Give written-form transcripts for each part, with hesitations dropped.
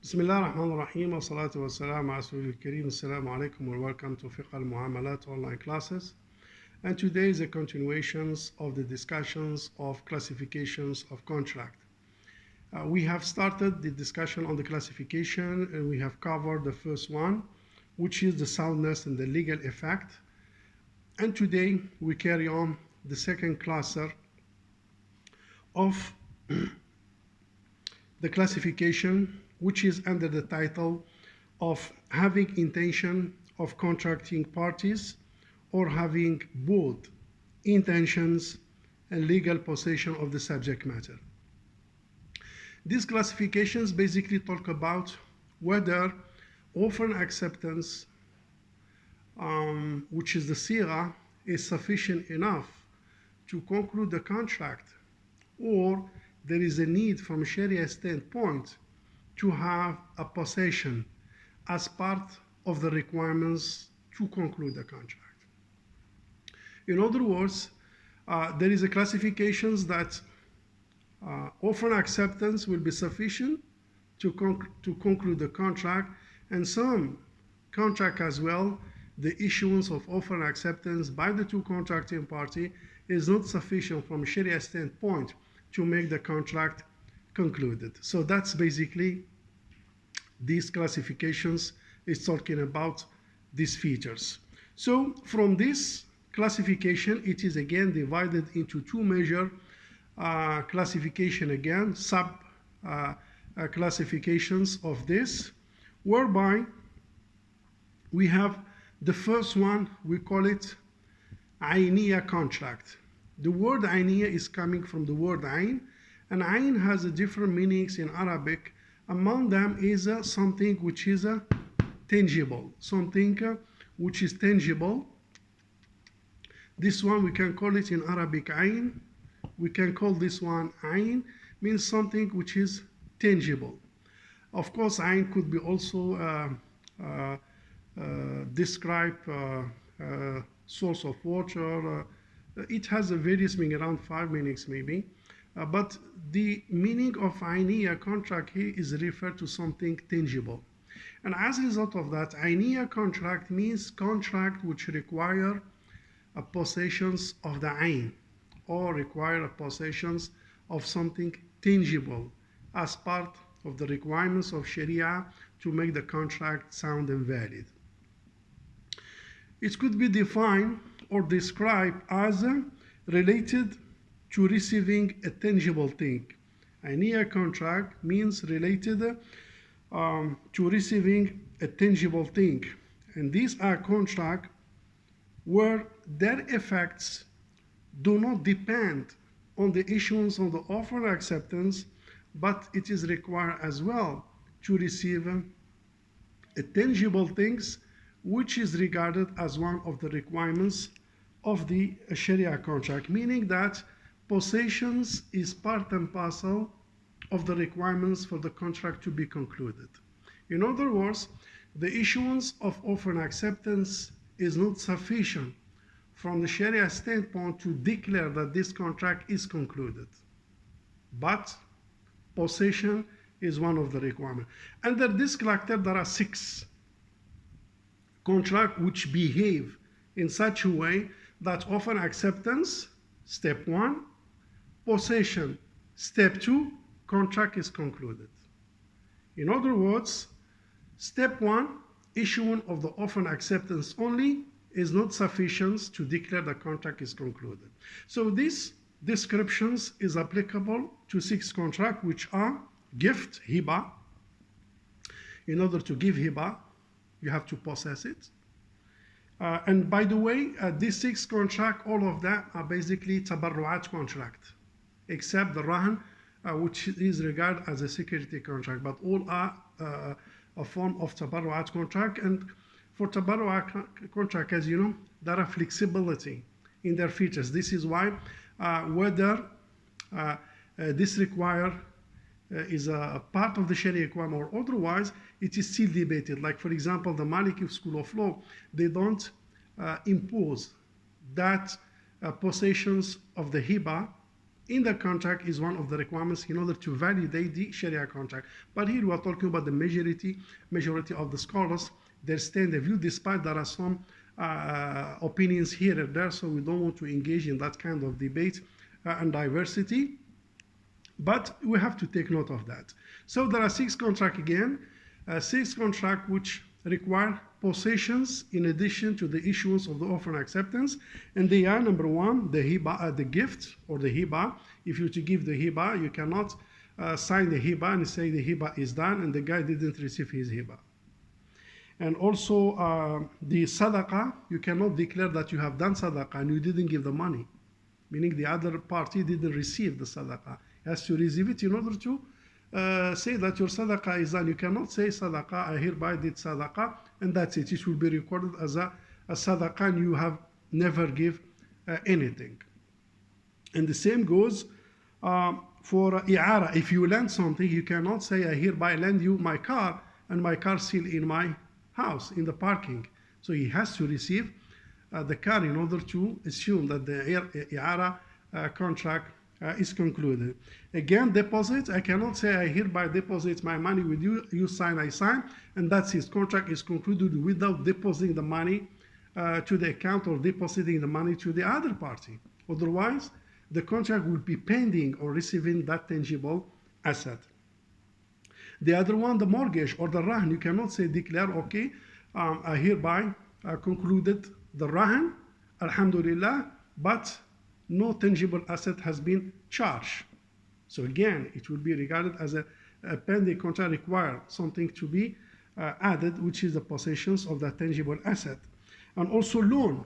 Bismillah ar-Rahman ar-Rahim wa salatu wa salam ala Rasulil Kareem. Assalamu alaikum and welcome to Fiqh al-Muamalat online classes. And today is a continuations of the discussions of classifications of contract. We have started the discussion on the classification and we have covered the first one, which is the soundness and the legal effect. And today we carry on the second cluster of the classification, which is under the title of having intention of contracting parties or having both intentions and legal possession of the subject matter. These classifications basically talk about whether offer and acceptance, which is the sigha, is sufficient enough to conclude the contract, or there is a need from a Sharia standpoint to have a possession as part of the requirements to conclude the contract. In other words, there is a classifications that offer and acceptance will be sufficient to conclude the contract, and some contract as well, the issuance of offer and acceptance by the two contracting party is not sufficient from a Sharia standpoint to make the contract concluded. So that's basically these classifications is talking about these features. So from this classification, it is again divided into two major classification, again sub classifications of this, whereby we have the first one, we call it Ayniya contract. The word Ayniya is coming from the word Ayn, and Ayn has a different meanings in Arabic. Among them is something which is tangible, something which is tangible. This one we can call it in Arabic Ayn. We can call this one Ayn, means something which is tangible. Of course, Ayn could be also describe source of water. It has a various meaning, around 5 meanings maybe. But the meaning of Ayniya contract here is referred to something tangible. And as a result of that, Ayniya contract means contract which require possessions of the Ayn, or require possessions of something tangible as part of the requirements of Sharia to make the contract sound and valid. It could be defined or described as related to receiving a tangible thing. Ayniya contract means related to receiving a tangible thing. And these are contracts where their effects do not depend on the issuance of the offer or acceptance, but it is required as well to receive a tangible things, which is regarded as one of the requirements of the Sharia contract, meaning that possessions is part and parcel of the requirements for the contract to be concluded. In other words, the issuance of offer and acceptance is not sufficient from the Sharia standpoint to declare that this contract is concluded. But possession is one of the requirements. Under this character, there are 6 contracts which behave in such a way that offer and acceptance, step 1, possession, step 2, contract is concluded. In other words, step 1, issuing of the offer and acceptance only is not sufficient to declare the contract is concluded. So this descriptions is applicable to 6 contracts, which are gift, hiba. In order to give hiba, you have to possess it. And by the way, these 6 contracts, all of them are basically tabarru'at contract, except the rahan, which is regarded as a security contract, but all are a form of tabarru'at contract. And for tabarru'at contract, as you know, there are flexibility in their features. This is why whether this require is a part of the Sharia requirement or otherwise, it is still debated. Like for example, the Maliki School of Law, they don't impose that possessions of the hiba in the contract is one of the requirements in order to validate the Sharia contract. But here we are talking about the majority of the scholars, their stand of view, despite there are some opinions here and there, so we don't want to engage in that kind of debate and diversity. But we have to take note of that. So there are 6 contracts again, 6 contracts which require possessions in addition to the issuance of the offer and acceptance. And they are, number 1, the hiba, the gift or the hiba. If you to give the hiba, you cannot sign the hiba and say the hiba is done and the guy didn't receive his hiba. And also the sadaqah, you cannot declare that you have done sadaqah and you didn't give the money, meaning the other party didn't receive the sadaqah. He has to receive it in order to say that your sadaqah is done. You cannot say sadaqah, I hereby did sadaqah, and that's it. It will be recorded as a sadaqah and you have never give anything. And the same goes for i'ara. If you lend something, you cannot say, I hereby lend you my car and my car still in my house, in the parking. So he has to receive the car in order to assume that the i'ara contract is concluded. Again, deposit, I cannot say I hereby deposit my money with you, you sign, I sign, and that's his contract is concluded without depositing the money to the account or depositing the money to the other party. Otherwise, the contract will be pending or receiving that tangible asset. The other one, the mortgage or the rahan, you cannot say declare, okay, I hereby concluded the rahan, alhamdulillah, but no tangible asset has been charged. So again, it will be regarded as a pending contract require something to be added, which is the possessions of that tangible asset. And also loan.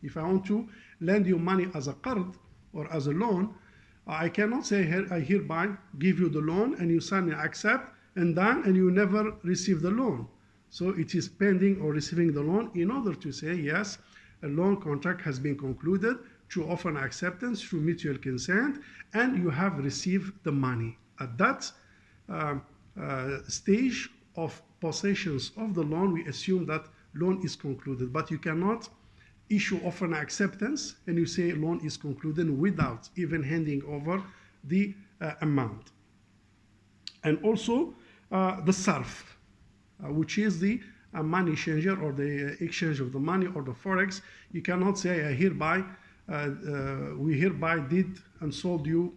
If I want to lend you money as a qard or as a loan, I cannot say I hereby give you the loan and you sign and accept and done and you never receive the loan. So it is pending or receiving the loan in order to say yes, a loan contract has been concluded through offer and acceptance, through mutual consent, and you have received the money. At that stage of possessions of the loan, we assume that loan is concluded. But you cannot issue offer and acceptance and you say loan is concluded without even handing over the amount. And also the sarf, which is the money changer or the exchange of the money or the forex. You cannot say I hereby we hereby did and sold you,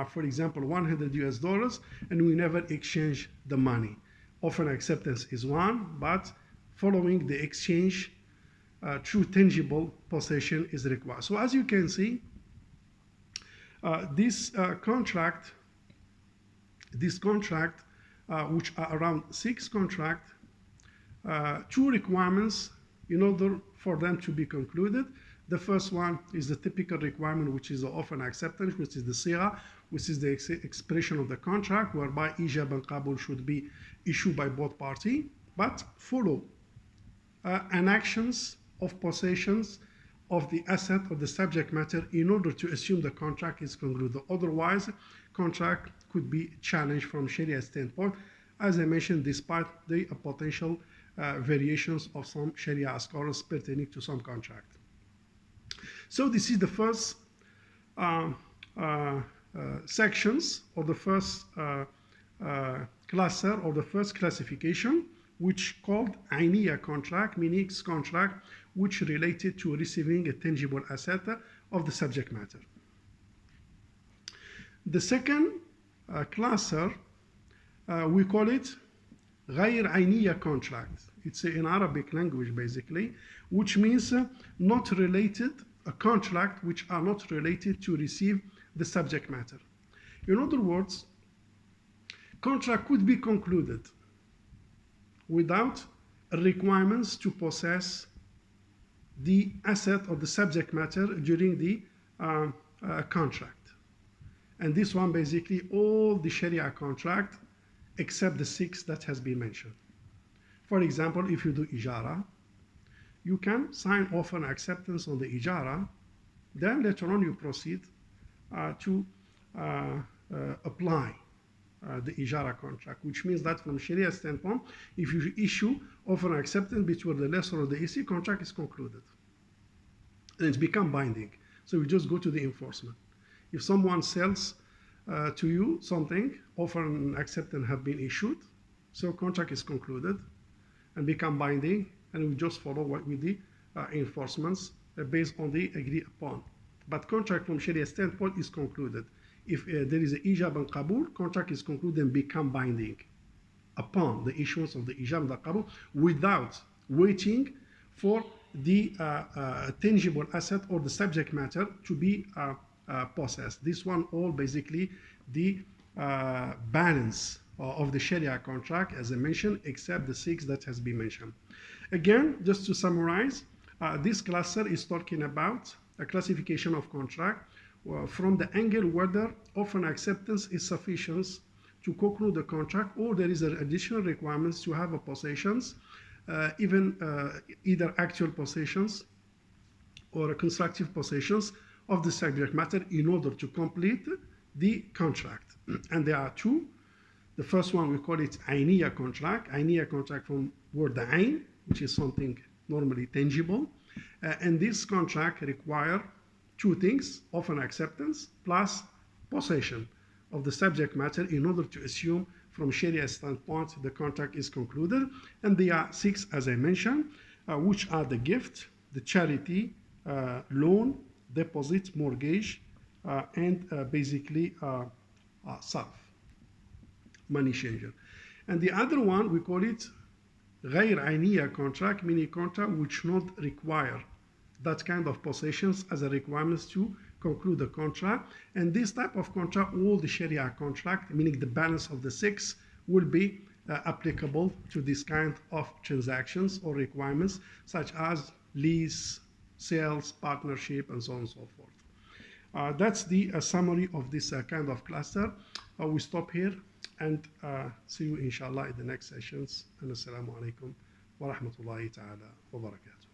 for example, $100 and we never exchange the money. Offer and acceptance is one, but following the exchange true tangible possession is required. So as you can see, this contract, which are around 6 contracts, 2 requirements in order for them to be concluded. The first one is the typical requirement, which is the offer and acceptance, which is the sigha, which is the expression of the contract, whereby ijab and qabul should be issued by both parties, but follow an actions of possessions of the asset of the subject matter in order to assume the contract is concluded. Otherwise, contract could be challenged from Sharia standpoint, as I mentioned, despite the potential variations of some Sharia scholars pertaining to some contract. So this is the first sections or the first cluster or the first classification, which called Ainiya contract, meaning contract which related to receiving a tangible asset of the subject matter. The second cluster, we call it غير عينية contract. It's in Arabic language basically, which means not related, a contract which are not related to receive the subject matter. In other words, contract could be concluded without requirements to possess the asset or the subject matter during the contract. And this one basically all the Sharia contract except the 6 that has been mentioned. For example, if you do ijara, you can sign off an acceptance on the ijara, then later on you proceed to apply the ijara contract, which means that from Sharia standpoint, if you issue offer and acceptance between the lessor or the EC, contract is concluded. And it's become binding. So we just go to the enforcement. If someone sells to you something, offer and acceptance have been issued, so contract is concluded and become binding, and we just follow what with the enforcements based on the agreed upon. But contract from Sharia standpoint is concluded. If there is an ijab and qabul, contract is concluded and become binding upon the issuance of the ijab and the qabul without waiting for the tangible asset or the subject matter to be possessed. This one all basically the balance of the Sharia contract, as I mentioned, except the 6 that has been mentioned. Again, just to summarize, this cluster is talking about a classification of contract from the angle whether offer and acceptance is sufficient to conclude the contract, or there is an additional requirements to have a possessions, either actual possessions or constructive possessions of the subject matter in order to complete the contract. And there are 2. The first one, we call it Ayniya contract. Ayniya contract from word Ayn, which is something normally tangible. And this contract require 2 things, offer and acceptance plus possession of the subject matter in order to assume from Sharia standpoint the contract is concluded. And there are 6, as I mentioned, which are the gift, the charity, loan, deposit, mortgage, and basically sarf, money changer. And the other one, we call it غير عينية contract, meaning contract which not require that kind of possessions as a requirement to conclude the contract. And this type of contract, all the Sharia contract, meaning the balance of the 6, will be applicable to this kind of transactions or requirements, such as lease, sales, partnership, and so on and so forth. That's the summary of this kind of cluster. We stop here and see you inshallah in the next sessions. And assalamu alaikum wa rahmatullahi ta'ala wa barakatuh.